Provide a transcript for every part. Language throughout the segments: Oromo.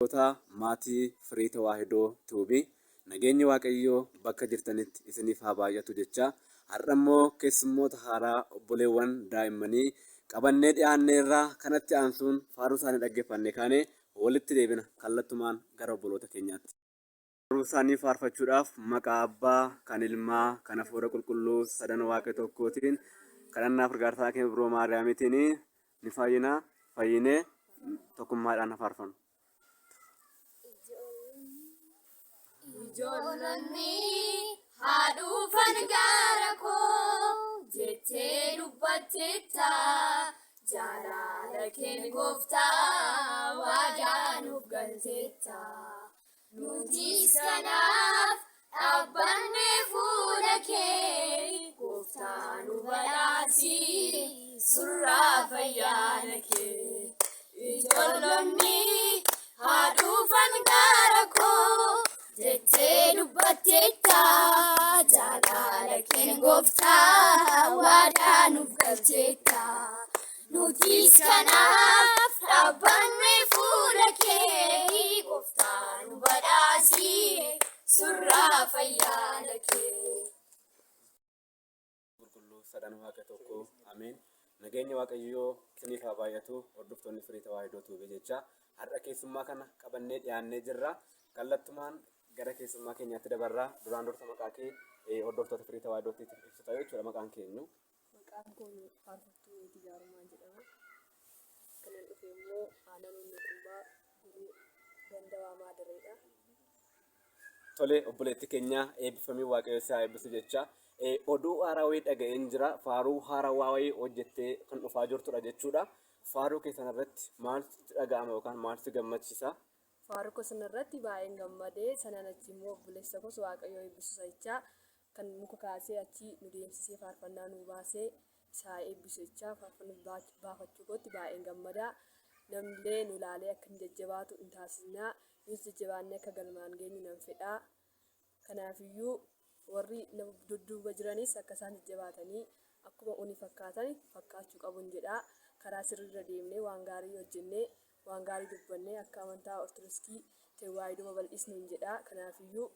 Maatii Firii Tawaahidoo Tuubii nageenyi Waaqayyoo bakka jirtanitti isiniif haa baay'atu jecha har'a immoo keessummoota haaraa obboleewwan daa'immanii qabannee dhiyaannee irraa kanatti aansuun faaruu isaanii dhaggeeffanne kaanee walitti deebina kallattumaan gara obboloota keenyaatti. Faaruu isaanii faarfachuudhaaf maqaa Abbaa, kan Ilmaa, kan Hafuura Qulqulluu sadan Waaqa tokkootiin kadhannaa gargaarsaa keenya biroo Maariyaamiitiin ni fayyinee tokkummaadhaan faarfannu. Ijoollonni haadhuufan gaara koo jettee dubbatteetta jaalala kee gooftaa waadaa nuuf galteetta. Nutis kanaaf dhaabbannee fuula kee gooftaa nu badhaasi surraa fayyaana kee. Ijoollonni haadhuufan gaara koo jettee dubbatteetta jaalala kee gooftaa waadaa nuuf galteetta. Nutis kanaaf dhaabbannee fuula kee gooftaa nu badhaasi surraa fayyaana kee. Qulqulluu sadan Waaqa tokkoo ameen. Nageenya Waaqayyoo isiniif haa baay'atu. Hordoftoonni Firii Tawaahidoo Tuubii jecha har'a keessummaa kana qabannee dhiyaannee jirra. Kallattumaan gara keessummaa keenyaatti dabarraa. Duraan dursa maqaa kee hordoftoota Firii Tawaahidootti ibsitaa jechuudha. Maqaan keenyu maqaan kun faarfattuu Meetii Gaarummaa jedhama. Kanan dhufe immoo aannan Nuqumbaa Guruu Ganda Waamaa Dareedha. Tole obboleetti keenya eebbifamii Waaqayyoo si haa eebbisu jecha oduu haaraa wayii dhaga'een jira. Faaruu haaraa wayii hojjettee kan dhufaa jirtudha jechuudha. Faaruu keessan irratti maaltu dhaga'ama yookaan maaltu gammachiisa? Faaruu keessan irratti baay'een gammadee sanaan achi immoo obboleessa koo Waaqayyoo eebbisu jechaa kan muka kaasee achi nu deemsisee faarfannaa nu baasee isaa eebbisu jechaa faarfannaa baafachuu kootti baay'een gammadaa. Namillee nu ilaalee akka hin jajjabaatu hin taasisnaa. Nus jajjabaannee akka galmaan geenyu nan fedhaa. Kanaafiyyuu warri dudduuba jiranis akka isaan jajjabaatanii akkuma unii fakkaatan fakkaachuu qabuun jedhaa. Karaa sirriirra deemnee waan gaarii hojjennee waan gaarii dubbannee akka amantaa Ortodoksii Tawaahidoo babal'isnu hin jedhaa. Kanaafiyyuu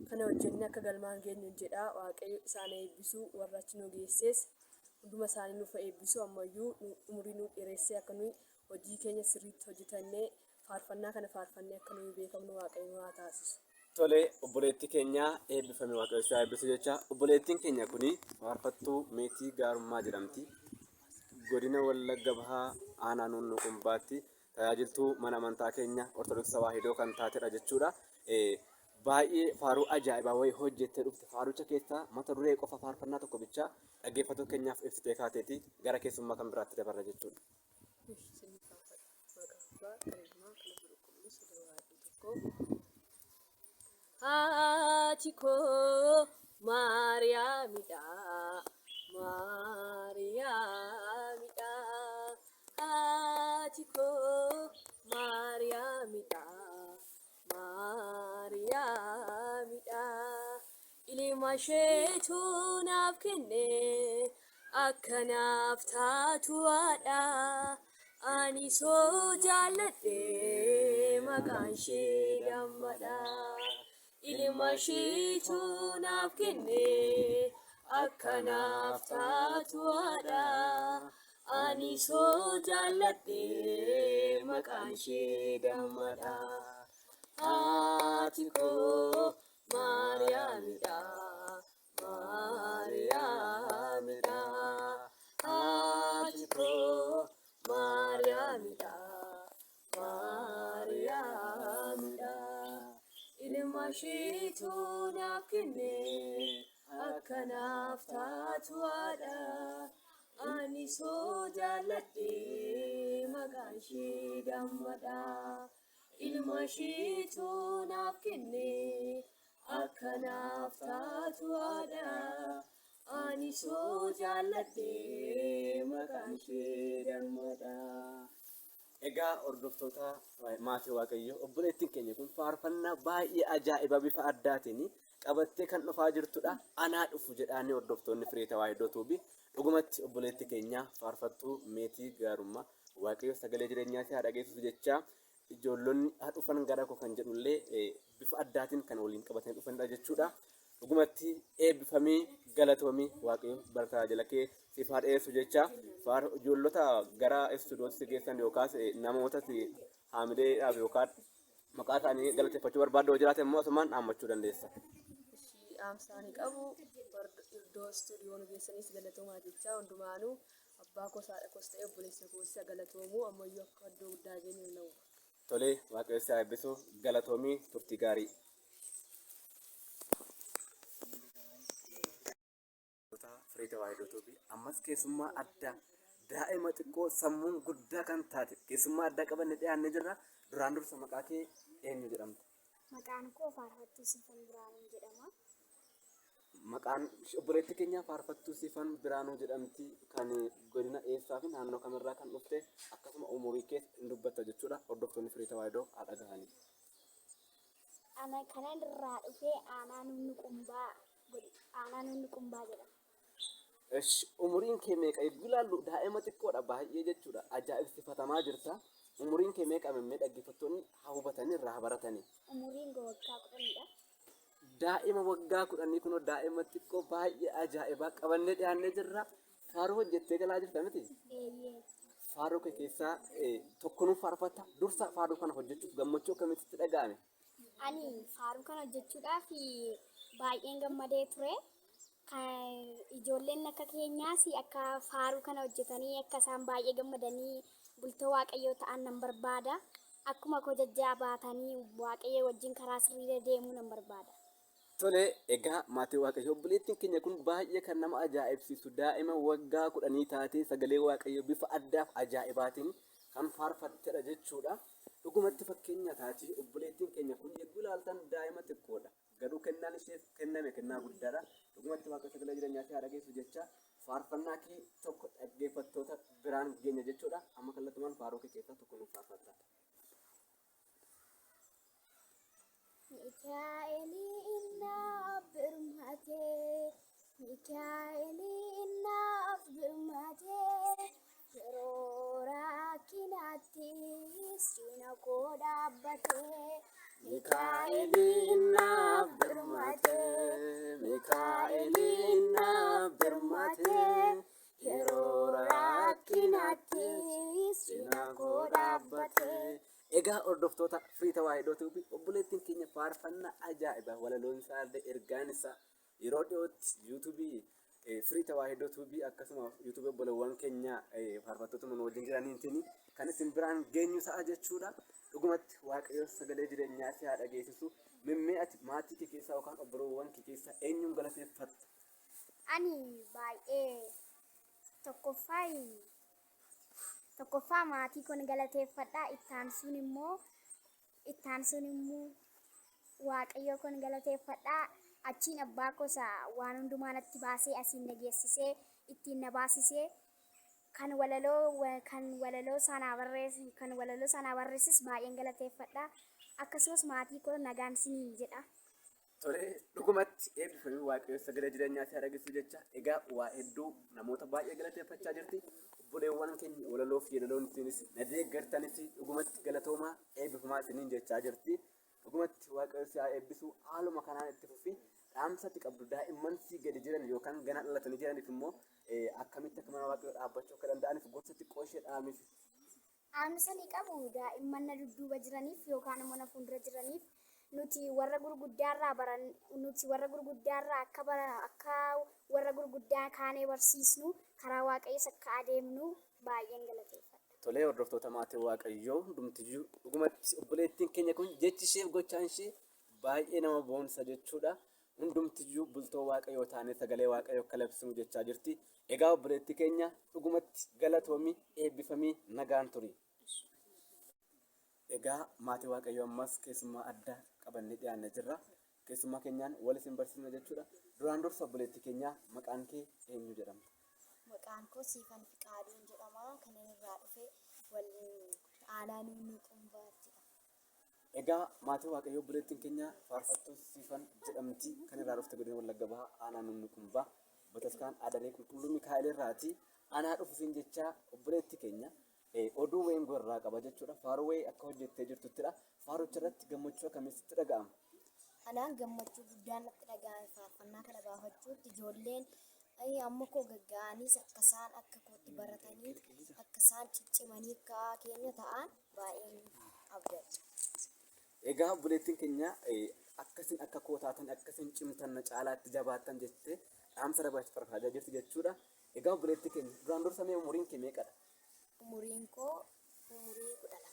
kana hojjennee akka galmaan geenyu hin jedhaa. Waaqayyo isaan eebbisuu warra achi nu geesses hunduma isaanii nuuf eebbisu. Ammayyuu umurii nu dheeressee akka nuyi hojii keenya sirriitti hojjetannee faarfannaa kana faarfannee akka nuyi beekamnu Waaqayyo nu haa taasisu. Tole obboleetti keenya eebbifamee Waaqayyo si haa eebbisu jecha obboleettiin keenya kuni faarfattuu Meetii Gaarummaa jedhamti. Godina Wallagga Bahaa aanaa Nuqumbatti tajaajiltuu mana amantaa keenya Ortodoksii Tawaahidoo kan taatedha jechuudha. Baay'ee faaruu ajaa'ibaa wayii hojjettee dhufte. Faarucha keessaa mata duree qofa faarfannaa tokko bicha dhaggeeffattoota keenyaaf ibsitee kaateeti gara keessummaa kan biraatti dabarra jechuudha. Haati koo Maariyaamidha, Maariyaamidha. Haati koo Maariyaamidha, Maariyaamidha. Ilma isheetu naaf kenne akka naaf taatu haadha. Ani soo jaalladhe maqaan ishee Dammadha. Ilma isheetu naaf kenne akka naaf taatu haadha. Ani soo jaalladhe maqaan ishee Dammadha. Haati koo Maariyaamidha, Maariyaamidha. Haati koo Maariyaamidha, Maariyaamidha. Ilma isheetu naaf kenne akka naaf taatu haadha. Ani soo jaalladhe maqaan ishee Dammadha. Ilma isheetu naaf kenne akka naaf taatu haadha. Ani soo jaalladhe maqaan ishee Dammadha. Egaa hordoftoota maatii Waaqayyoo obboleettiin keenya kun faarfannaa baay'ee ajaa'iba bifa addaatiin qabattee kan dhufaa jirtudha. Anaa dhufu jedhaanii hordoftoonni Firii Tawaahidoo Tuubii dhugumatti obboleettii keenya faarfattuu Meetii Gaarummaa Waaqayyo sagalee jireenyaa isaa dhageessisu jecha ijoollonni haa dhufan gara koo kan jedhullee bifa addaatiin kan waliin qabatanii dhufanidha jechuudha. Dhugumatti eebbifamii galatoomii waaqayyo bartaa jala kee siif haa dhiyeessu jecha ijoollota gara istuudiyootti geessan yookaas namoota haamileedhaaf yookaan maqaa isaanii galateeffachuu barbaaddu yoo jiraate immoo asumaan dhaammachuu dandeessa. Dhaamsaanii qabu iddoo istuudiyoo nu geessanis galatoomaa jecha hundumaanuu abbaa kosaadha kos ta'e obboleessa koossa galatoomuu ammayyuu akka iddoo guddaa geenye nu. Tolee waaqayyo si haa eebbisu galatoomii turtii gaarii. Firii Tawaahidootuu fi ammas keessummaa addaa daa'ima xiqqoo sammuun guddaa kan taate keessummaa addaa qabanne dhiyaannee jirra. Duraan dursa maqaa kee eenyu jedhamta? Maqaan koo Faarfattuu Siifan Biraanuu jedhama. Maqaan obboleettii keenyaa Faarfattuu Siifan Biraanuu jedhamti. Kan godina eessaa fi naannoo kamirraa kan dhufte akkasuma umurii kee hin dubbatta jechuudha. Hordoftoonni Firii Tawaahidoo haa dhagahanii. Ana kanan irraa dhufee aanaa nunni qumbaa jedhama. Umuriin kee meeqa eegguu ilaallu daa'ima xiqqoodha baay'ee jechuudha. Ajaa'ibsifatamaa jirta. Umuriin kee meeqa memmee dhaggeeffattoonni haa hubatanii irraa baratanii. Umuriin koo waggaa 10dha. Daa'ima waggaa 10 kunoo daa'ima xiqqoo baay'ee ajaa'ibaa qabannee dhiyaannee jirra. Faaruu hojjettee galaa jirta miti? Faaruu kee keessaa tokko nuuf faarfatta. Dursa faaruu kana hojjechuuf gammachuu akkamitti dhaga'ame? Ani faaruu kana hojjechuudhaaf baay'een gammadee ture. Ijoolleen akka keenyaas akka faaruu kana hojjetanii akka isaan baay'ee gammadanii bultoo waaqayyoo ta'an nan barbaada. Akkuma koo jajjabaatanii waaqayyoo wajjin karaa sirriirra deemuu nan barbaada. Tole egaa maatii waaqayyoo obboleettiin keenya kun baay'ee kan nama ajaa'ibsiisu daa'ima waggaa 10 taatee sagalee waaqayyoo bifa addaaf ajaa'ibaatiin kan faarfattedha jechuudha. Dhugumatti fakkeenya taati obboleettiin keenya kun yegguu ilaaltan daa'ima xiqqoodha. Garuu kennaan isheef kenname kennaa guddaadha. Dhugumatti waaqa sagalee jireenyaa fi haadha geessu jecha faarfannaa kee tokko dhaggeeffattoota biraan geenya jechuudha. Amma kallattumaan faaruu kee keessaa tokko nuuf faarfatta. Mikaa'elii naaf birmatee, Mikaa'elii naaf birmatee, yeroo rakkinaatti cina koo dhaabbatee. Mikaa'elii naaf birmatee, Mikaa'elii naaf birmatee, yeroo rakkinaatti cina koo dhaabbatee. Egaa hordoftoota Firii Tawaahidootuu fi obboleettiin keenya faarfannaa ajaa'ibaa walaloon isaallee ergaan isaa yeroo dhiyootti yuutuubii Firii Tawaahidootuu fi akkasuma yuutuubii obboleewwan keenya faarfattoota nun wajjin jiraniitiin kan isin biraan geenyu ta'a jechuudha. Dhugumatti waaqayyo sagalee jireenyaa si haa dhageessisu. Mimmee ati maatii kee keessaa yookaan obboleewwan kee keessaa eenyuun galateeffatta? Ani baay'ee tokkoffaa maatii kun galateeffadha. Ittaansuun immoo waaqayyo kun galateeffadha. Achiin abbaa kosa waan hundumaa natti baasee asiin na geessisee ittiin na baasisee kan walaloo sanaa barreessis baay'een galateeffadha. Akkasumas maatii kun nagaan siniin jedha. Tole dhugumatti eebbifamii waaqayyo sagalee jireenyaa si haa dhageessisu jecha egaa waa hedduu namoota baay'ee galateeffachaa jirti. Obboleewwan keenya walaloof yeedaloon isinis na deeggartanis dhugumatti galatoomaa eebbifamaa isiniin jechaa jirti. Dhugumatti waaqayyo si haa eebbisu haaluma kanaan itti fufi dhaamsatti qabdu daa'imman si gadi jiran yookaan gana dhalatanii jiraniif immoo akkamitti akka mana waaqayyoo dhaabbachuu akka danda'aniif gorsa xiqqoo ishee dhaamiif. Dhaamsa ni qabu daa'imman na dudduuba jiraniif yookaan immoo na fuuldura jiraniif. Nuti warra gurguddaarraa akka warra gurguddaa kaanee barsiisnu karaa waaqayyoos akka adeemnu baay'een galateeffadha. Tolee hordoftoota maatii waaqayyoo hundumtiyyuu dhugumatti obboleettiin keenya kun jechi isheef gochaan ishee baay'ee nama boonsa jechuudha. Hundumtiyyuu bultoo waaqayyoo taanee sagalee waaqayyoo akka labsinu jechaa jirti. Egaa obboleettii keenya dhugumatti galatoomii eebbifamii nagaan turi. Egaa maatii waaqayyoo ammas keessummaa addaa qabannee dhiyaannee jirra. Keessummaa keenyaan wal isin barsiifna jechuudha. Duraan dursa obboleettii keenyaa maqaan kee eenyu jedhamta? Maqaan koo Siifan Fiqaaduun jedhama. Kan inni irraa dhufe aanaa nunni qumbaa jedhama. Egaa maatii waaqayyoo obboleettiin keenya Faarfattuu Siifan jedhamti. Kan irraa dhufte godina Wallagga Bahaa aanaa nunni qumbaa Bataskaan Adaree Qulqulluu Mikaa'el irraati. Anaa dhufuufiin jecha obboleettii keenya oduu wayii gorraa qaba jechuudha. Faaruu wayii akka hojjettee jirtuttidha. Faarucha irratti gammachuu akkamitti dhaga'ama? Anaan gammachuu guddaan natti dhaga'ame faarfannaa kana baafachuutti ijoolleen amma koo gagga'anis akka isaan akka kootti baratanii akka isaan ciccimanii akka keenya ta'an baay'een abdadha. Egaa obboleettiin keenya akkasiin akka koo taatan akkasiin cimtan caalaatti jabaattan jettee dhaamsa dabarsuuf barbaadaa jirti jechuudha. Egaa obboleettii keenya duraan dursa mee umuriin kee meeqadha? Umuriin koo umurii 12.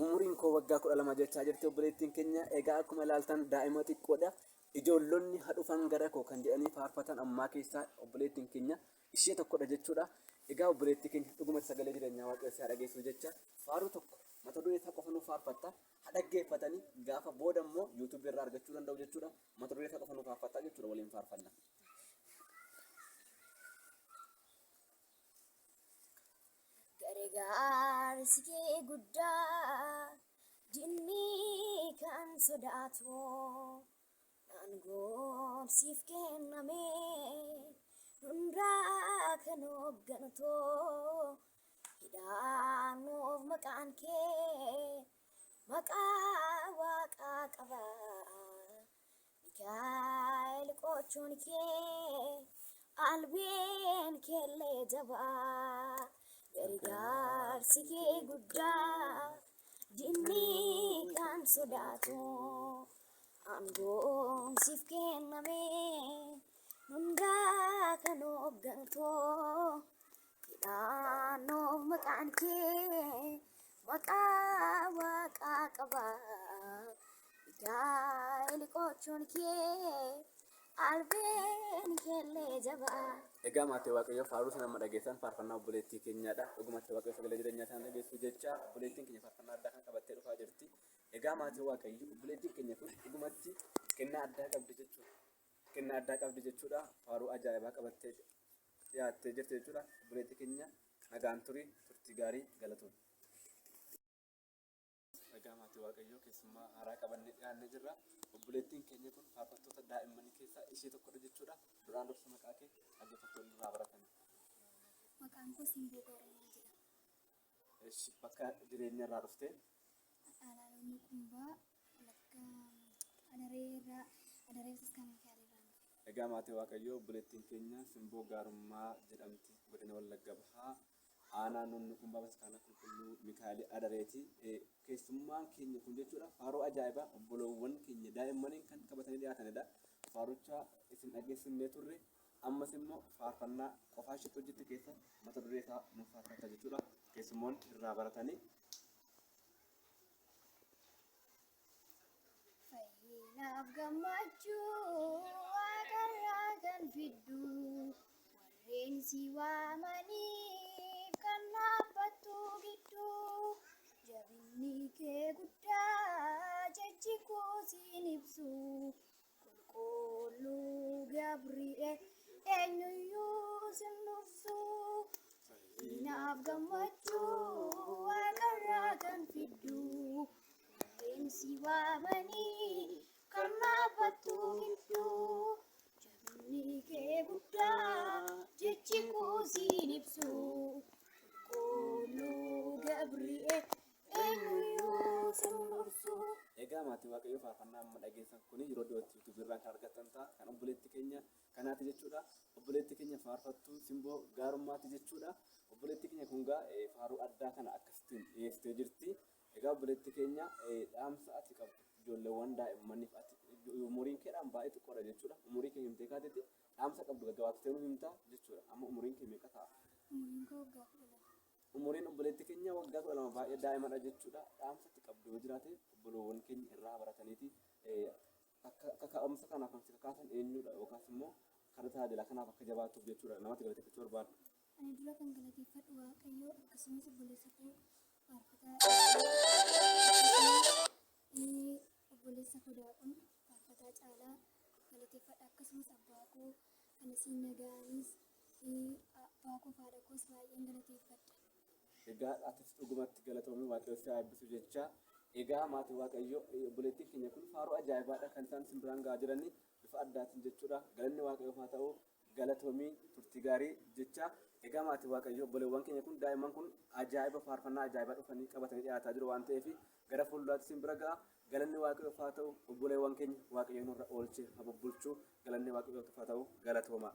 Umuriin koo waggaa 12 jechaa jirti obboleettiin keenya. Egaa akkuma ilaaltan daa'ima xiqqoodha. Ijoollonni hadhufan gara koo kan jedhanii faarfatan ammaa keessaa obboleettiin keenya ishee tokkodha jechuudha. Egaa obboleettii keenya dhugumatti sagalee jireenyaa waaqayyoo dhageessuu jecha faaruu tokko mata duree isaa qofa nuuf faarfatta. Dhaggeeffatanii gaafa booda immoo YouTube irraa argachuu danda'u jechuudha. Mata duree isaa qofa nuuf faarfatta jechuudha waliin faarfanna. Gargaarsi kee guddaa diinni kan sodaatu naangoon siif kenname hundaa kan hoogganatu hidhaannoof maqaan kee maqaa waaqaa qaba Mikaa'el qochoon kee albeen keellee jabaa. Gargaarsi kee guddaa diinni kan sodaatu aangoon siif kenname hundaa kan hoogganatu hidhaannoof maqaan kee maqaa waaqaa qaba Mikaa'el qochoon kee albeen keellee jabaa. Egaa maatii waaqayyoo faaruu sana amma dhageessan faarfannaa obboleettii keenyaadha. Dhugumatti waaqayyoo sagalee jireenyaa isaan dhageessuu jecha obboleettiin keenya faarfannaa addaa kan qabattee dhufaa jirti. Egaa maatii waaqayyoo obboleettiin keenya kun dhugumatti kennaa addaa qabdi jechuudha. Kennaa addaa qabdi jechuudha. Faaruu ajaa'ibaa qabattee dhiyaattee jirti jechuudha. Obboleettii keenya nagaan turii turtii gaarii galatoon. Egaa maatii waaqayyoo keessummaa haaraa qabannee dhiyaannee jirra. Obboleettiin keenya kun faarfattoota daa'immanii keessaa ishee tokkodha jechuudha. Duraan dursa maqaa kee dhaggeeffattoonni irraa baratanii. Maqaan koo Simboo Gaaramaa jedhama. Bakka jireenya irraa dhuftee? Alaalonni Kumbaa bakka Adaree Saskaanii Kaalee. Egaa maatii waaqayyoo obboleettiin keenya Simboo Gaarummaa jedhamti. Godina Wallagga Bahaa aanaa Nunnu Kumbaa Baskaana Qulqulluu Mikaa'el Adareeti. Keessummaan keenya kun jechuudha faaruu ajaa'ibaa obboloowwan keenya daa'immaniin kan qabatanii dhiyaatanidha. Faarucha isin dhageessifnee turre ammas immoo faarfannaa qofaa isheetti hojjette keessa mata duree isaa nuuf faarfatta jechuudha. Keessummoonni irraa baratanii. Fayyinaaf gammachuu waaqarraa kan fiddu warreen si waamaniif kan dhaabbattu gidduu jabinni kee guddaa jechi koo siin ibsu qulqulluu Gabri'eel eenyuyyuu sin dhufsu. Fayyinaaf gammachuu waaqarraa kan fiddu warreen si waamanii kan dhaabbattu gidduu jabinni kee guddaa jechi koo siin ibsu qulqulluu Gabri'eel eenyuyyuu sin dhufsu. Egaa maatii waaqayyoo faarfannaa amma dhageessan kun yeroo dhiyootti YouTube irraa kan argattan ta'a. Kan obboleettii keenya kanaati jechuudha. Obboleettii keenya faarfattuu Simboo Gaarummaati jechuudha. Obboleettii keenya kun faaruu addaa kana akkasittiin dhiyeessitee jirti. Egaa obboleettii keenya dhaamsa ati qabdu ijoolleewwan daa'immaniif ati umuriin keedhaan baay'ee xiqqoodha jechuudha. Umurii keenya himtee kaatetti dhaamsa qabdu gaggabaattee nu himta jechuudha. Amma umuriin kee meeqa ta'a? Umuriin koo waggaa 12. Umuriin obboleettii keenya waggaa 12 baay'ee daa'imadha jechuudha. Dhaamsa ati qabdu yoo jiraate obboloowwan keenya irraa barataniiti akka ka'umsa kanaaf kan si kakaasan eenyudha yookaas immoo karaa tajaajila kanaaf akka jabaatuuf jechuudha. Namatti galateeffachuu barbaadu. Ani dura kan galateeffadhu Waaqayyoo akkasumas obboleessa koo faarfataa obboleessa koo Daaqun faarfataa Caalaa galateeffadha akkasumas abbaa koo kan isin nagaanis abbaa koo faadha koos baay'een galateeffadha. Egaa atis dhugumatti galatoomii waaqayyoo si haa eebbisu jecha. Egaa maatii waaqayyoo obboleettiin keenya kun faaruu ajaa'ibaadha kan isaan simbiraan gahaa jiranii bifa addaatiin jechuudha. Galanni waaqayyoof haa ta'u galatoomii turtii gaarii jecha. Egaa maatii Waaqayyoo obboleewwan keenya kun daa'imman kun ajaa'iba faarfannaa ajaa'ibaa dhufanii qabatanii dhiyaataa jiru waan ta'eef gara fuulduraatti isin bira ga'a. Galanni Waaqayyoof haa ta'u obboleewwan keenya Waaqayyoon irra oolchee haa bubbulchu. Galanni Waaqayyoof haa ta'u galatoomaa.